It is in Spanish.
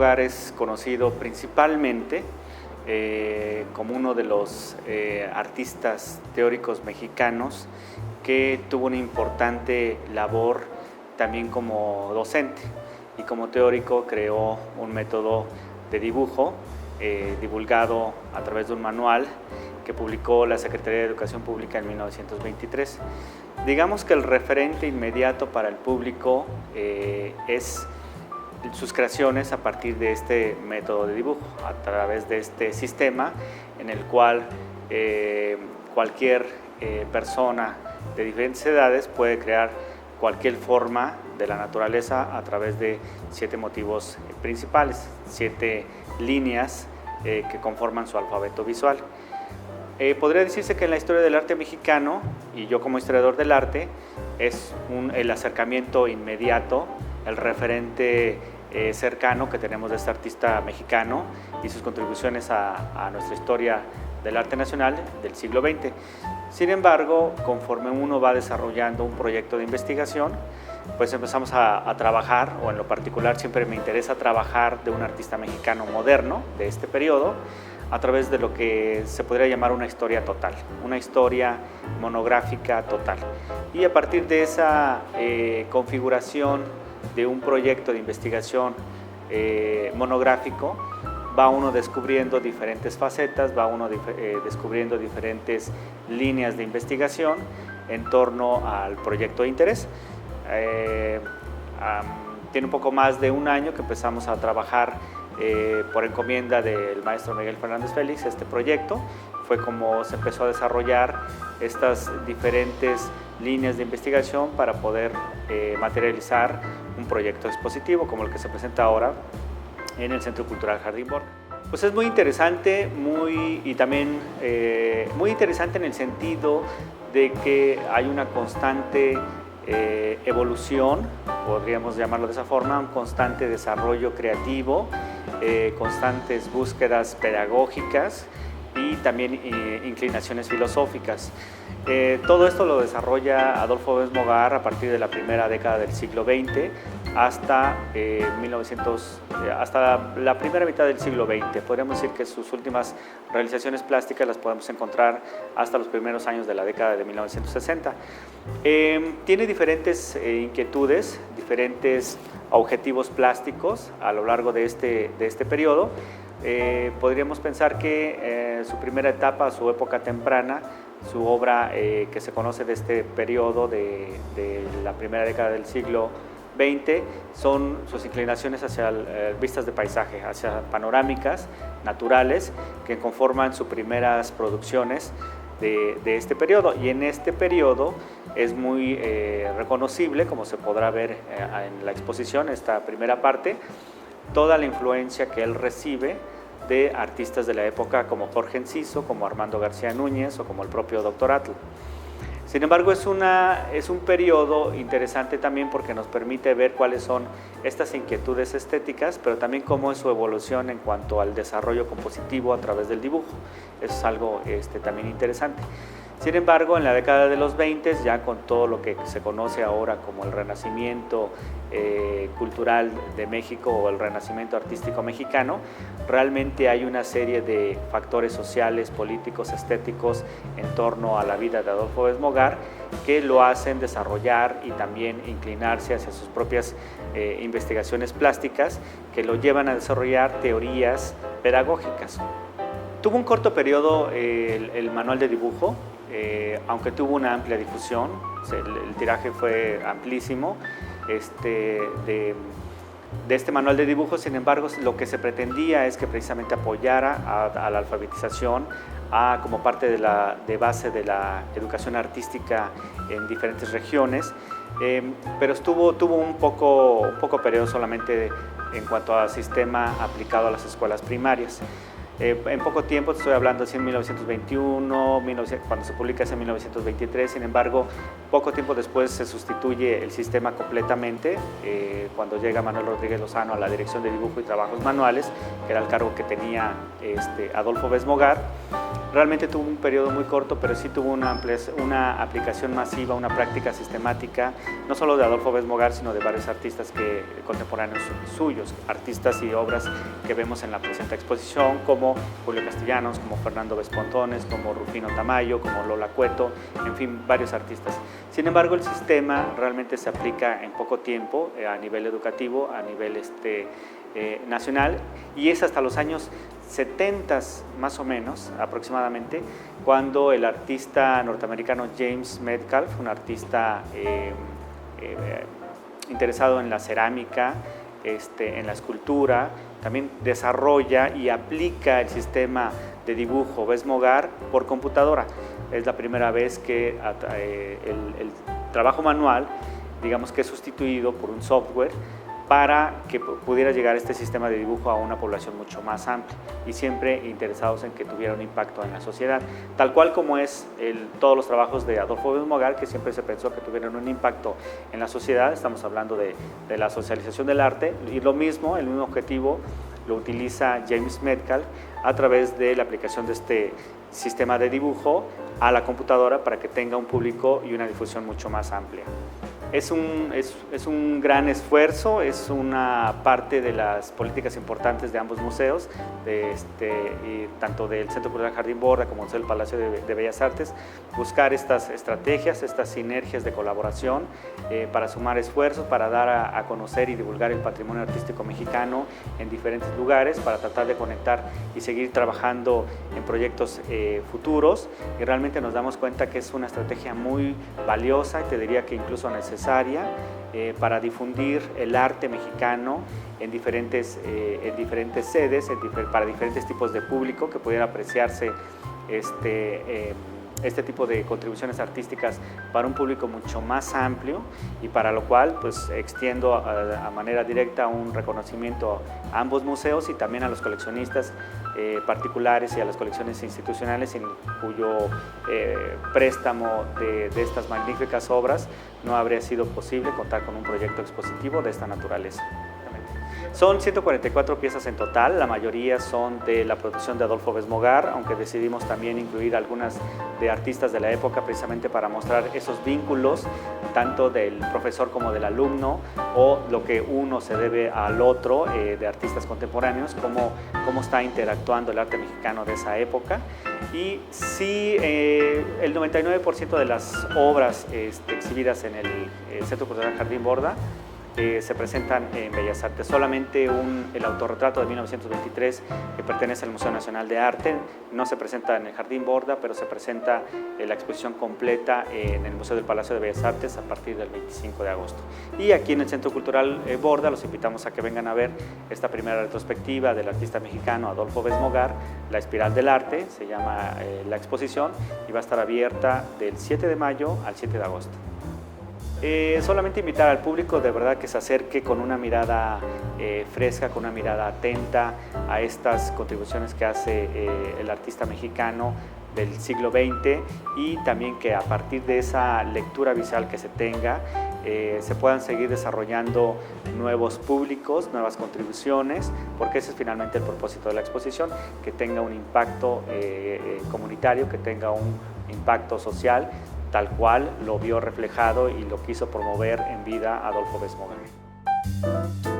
Mogar es conocido principalmente como uno de los artistas teóricos mexicanos que tuvo una importante labor también como docente, y como teórico creó un método de dibujo divulgado a través de un manual que publicó la Secretaría de Educación Pública en 1923. Digamos que el referente inmediato para el público es sus creaciones a partir de este método de dibujo, a través de este sistema en el cual cualquier persona de diferentes edades puede crear cualquier forma de la naturaleza a través de 7 motivos principales, 7 líneas que conforman su alfabeto visual. Podría decirse que en la historia del arte mexicano, y yo como historiador del arte, es el acercamiento inmediato, el referente cercano que tenemos de este artista mexicano y sus contribuciones a nuestra historia del arte nacional del siglo XX. Sin embargo, conforme uno va desarrollando un proyecto de investigación, pues empezamos a trabajar, o en lo particular siempre me interesa trabajar de un artista mexicano moderno de este periodo, a través de lo que se podría llamar una historia total, una historia monográfica total. Y a partir de esa configuración de un proyecto de investigación monográfico, va uno descubriendo diferentes facetas, va uno descubriendo diferentes líneas de investigación en torno al proyecto de interés. Tiene un poco más de un año que empezamos a trabajar por encomienda del maestro Miguel Fernández Félix este proyecto. Fue como se empezó a desarrollar estas diferentes líneas de investigación para poder materializar un proyecto expositivo como el que se presenta ahora en el Centro Cultural Jardín Borda. Pues es muy interesante, muy interesante en el sentido de que hay una constante evolución, podríamos llamarlo de esa forma, un constante desarrollo creativo, constantes búsquedas pedagógicas y también inclinaciones filosóficas. Todo esto lo desarrolla Adolfo Gómez Mogar a partir de la primera década del siglo XX hasta la primera mitad del siglo XX. Podríamos decir que sus últimas realizaciones plásticas las podemos encontrar hasta los primeros años de la década de 1960. Tiene diferentes inquietudes, diferentes objetivos plásticos a lo largo de este periodo. Podríamos pensar que su primera etapa, su época temprana, su obra que se conoce de este periodo de la primera década del siglo XX, son sus inclinaciones hacia vistas de paisaje, hacia panorámicas naturales que conforman sus primeras producciones de este periodo. Y en este periodo es muy reconocible, como se podrá ver en la exposición, esta primera parte, toda la influencia que él recibe de artistas de la época como Jorge Enciso, como Armando García Núñez o como el propio Dr. Atl. Sin embargo, es un periodo interesante también porque nos permite ver cuáles son estas inquietudes estéticas, pero también cómo es su evolución en cuanto al desarrollo compositivo a través del dibujo. Eso es algo también interesante. Sin embargo, en la década de los 20, ya con todo lo que se conoce ahora como el renacimiento cultural de México o el renacimiento artístico mexicano, realmente hay una serie de factores sociales, políticos, estéticos en torno a la vida de Adolfo Gómez Mogar que lo hacen desarrollar y también inclinarse hacia sus propias investigaciones plásticas que lo llevan a desarrollar teorías pedagógicas. Tuvo un corto periodo el manual de dibujo, aunque tuvo una amplia difusión, el tiraje fue amplísimo de este manual de dibujo. Sin embargo, lo que se pretendía es que precisamente apoyara a la alfabetización como parte de base de la educación artística en diferentes regiones, pero tuvo un poco periodo solamente en cuanto al sistema aplicado a las escuelas primarias. En poco tiempo, te estoy hablando de 1921, cuando se publica es en 1923, sin embargo, poco tiempo después se sustituye el sistema completamente, cuando llega Manuel Rodríguez Lozano a la Dirección de Dibujo y Trabajos Manuales, que era el cargo que tenía Adolfo Gómez Mogar, Realmente tuvo un periodo muy corto, pero sí tuvo una aplicación masiva, una práctica sistemática, no solo de Adolfo Bes-Mogar, sino de varios artistas contemporáneos suyos, artistas y obras que vemos en la presente exposición, como Julio Castellanos, como Fernando Vespontones, como Rufino Tamayo, como Lola Cueto, en fin, varios artistas. Sin embargo, el sistema realmente se aplica en poco tiempo a nivel educativo, a nivel nacional, y es hasta los años 70 más o menos aproximadamente cuando el artista norteamericano James Metcalf, un artista interesado en la cerámica, en la escultura, también desarrolla y aplica el sistema de dibujo Bes-Mogar por computadora. Es la primera vez que el trabajo manual, digamos que es sustituido por un software para que pudiera llegar este sistema de dibujo a una población mucho más amplia y siempre interesados en que tuviera un impacto en la sociedad, tal cual como es todos los trabajos de Adolfo Bes-Mogar, que siempre se pensó que tuvieran un impacto en la sociedad. Estamos hablando de la socialización del arte, y el mismo objetivo lo utiliza James Metcalf a través de la aplicación de este sistema de dibujo a la computadora para que tenga un público y una difusión mucho más amplia. Es un gran esfuerzo, es una parte de las políticas importantes de ambos museos, tanto del Centro Cultural Jardín Borda como del Palacio de Bellas Artes, buscar estas estrategias, estas sinergias de colaboración para sumar esfuerzos, para dar a conocer y divulgar el patrimonio artístico mexicano en diferentes lugares, para tratar de conectar y seguir trabajando en proyectos futuros, y realmente nos damos cuenta que es una estrategia muy valiosa, y te diría que incluso necesaria, para difundir el arte mexicano en diferentes sedes, para diferentes tipos de público que pudiera apreciarse este tipo de contribuciones artísticas para un público mucho más amplio, y para lo cual pues extiendo a manera directa un reconocimiento a ambos museos y también a los coleccionistas particulares y a las colecciones institucionales en cuyo préstamo de estas magníficas obras no habría sido posible contar con un proyecto expositivo de esta naturaleza. Son 144 piezas en total, la mayoría son de la producción de Adolfo Bes-Mogar, aunque decidimos también incluir algunas de artistas de la época precisamente para mostrar esos vínculos, tanto del profesor como del alumno, o lo que uno se debe al otro, de artistas contemporáneos, cómo está interactuando el arte mexicano de esa época. Y sí, el 99% de las obras exhibidas en el Centro Cultural Jardín Borda se presentan en Bellas Artes. Solamente el autorretrato de 1923, que pertenece al Museo Nacional de Arte, no se presenta en el Jardín Borda, pero se presenta la exposición completa en el Museo del Palacio de Bellas Artes a partir del 25 de agosto. Y aquí en el Centro Cultural Borda los invitamos a que vengan a ver esta primera retrospectiva del artista mexicano Adolfo Bes-Mogar, La Espiral del Arte, se llama la exposición, y va a estar abierta del 7 de mayo al 7 de agosto. Solamente invitar al público de verdad que se acerque con una mirada fresca, con una mirada atenta a estas contribuciones que hace el artista mexicano del siglo XX, y también que a partir de esa lectura visual que se tenga se puedan seguir desarrollando nuevos públicos, nuevas contribuciones, porque ese es finalmente el propósito de la exposición, que tenga un impacto comunitario, que tenga un impacto social, tal cual lo vio reflejado y lo quiso promover en vida Adolfo Bes-Mogar.